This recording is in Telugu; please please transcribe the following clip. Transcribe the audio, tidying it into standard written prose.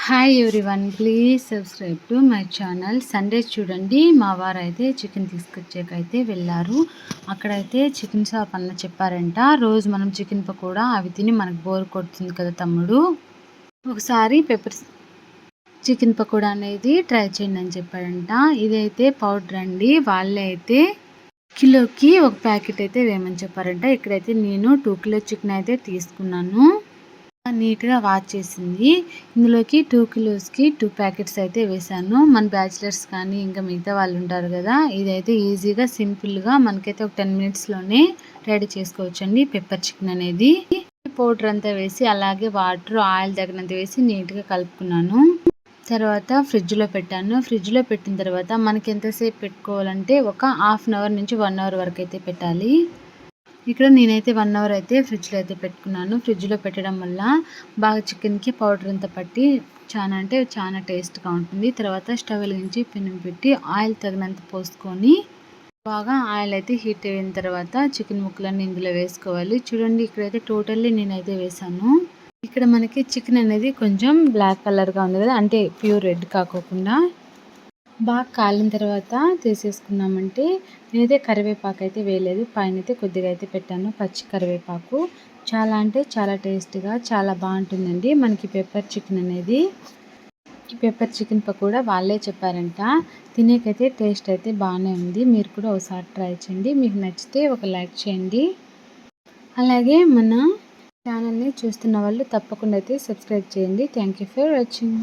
Hi everyone, please subscribe to my channel. Sunday చూడండి, మా వారు అయితే చికెన్ తీసుకొచ్చాకైతే వెళ్ళారు. అక్కడైతే చికెన్ షాప్ అన్న చెప్పారంట, రోజు మనం చికెన్ పకోడా అవి తిని మనకు బోర్ కొడుతుంది కదా తమ్ముడు, ఒకసారి పెప్పర్ చికెన్ పకోడా అనేది ట్రై చేయండి అని చెప్పారంట. ఇదైతే పౌడర్ అండి, వాళ్ళే అయితే కిలోకి ఒక ప్యాకెట్ అయితే వేయమని చెప్పారంట. ఇక్కడైతే నేను 2 కిలో చికెన్ అయితే తీసుకున్నాను. నీట్గా వాష్ చేసింది. ఇందులోకి 2 కిలోస్కి 2 ప్యాకెట్స్ అయితే వేసాను. మన బ్యాచిలర్స్ కానీ ఇంకా మిగతా వాళ్ళు ఉంటారు కదా, ఇదైతే ఈజీగా సింపుల్గా మనకైతే ఒక 10 మినిట్స్లోనే రెడీ చేసుకోవచ్చండి పెప్పర్ చికెన్ అనేది. పౌడర్ అంతా వేసి అలాగే వాటర్ ఆయిల్ తగినంత వేసి నీట్గా కలుపుకున్నాను. తర్వాత ఫ్రిడ్జ్లో పెట్టాను. ఫ్రిడ్జ్లో పెట్టిన తర్వాత మనకి ఎంతసేపు పెట్టుకోవాలంటే ఒక హాఫ్ అన్ అవర్ నుంచి 1 అవర్ వరకు అయితే పెట్టాలి. ఇక్కడ నేనైతే 1 అవర్ అయితే ఫ్రిడ్జ్లో అయితే పెట్టుకున్నాను. ఫ్రిడ్జ్లో పెట్టడం వల్ల బాగా చికెన్కి పౌడర్ అంతా పట్టి చాలా టేస్ట్గా ఉంటుంది. తర్వాత స్టవ్ వెలిగించి పెనం పెట్టి ఆయిల్ తగినంత పోసుకొని బాగా ఆయిల్ అయితే హీట్ అయిన తర్వాత చికెన్ ముక్కలన్నీ ఇందులో వేసుకోవాలి. చూడండి, ఇక్కడైతే టోటల్లీ నేనైతే వేసాను. ఇక్కడ మనకి చికెన్ అనేది కొంచెం బ్లాక్ కలర్గా ఉంది కదా, అంటే ప్యూర్ రెడ్ కాకోకుండా బాగా కాలిన తర్వాత తీసేసుకున్నామంటే, నేనైతే కరివేపాకు అయితే వేయలేదు, పైన అయితే కొద్దిగా అయితే పెట్టాను పచ్చి కరివేపాకు. చాలా అంటే చాలా టేస్ట్గా చాలా బాగుంటుందండి మనకి పెప్పర్ చికెన్ అనేది. ఈ పెప్పర్ చికెన్ పకోడా వాళ్ళే చెప్పారంట, తినేకైతే టేస్ట్ అయితే బాగానే ఉంది. మీరు కూడా ఒకసారి ట్రై చేయండి. మీకు నచ్చితే ఒక లైక్ చేయండి. అలాగే మన ఛానల్ని చూస్తున్న వాళ్ళు తప్పకుండా అయితే సబ్స్క్రైబ్ చేయండి. Thank you for watching.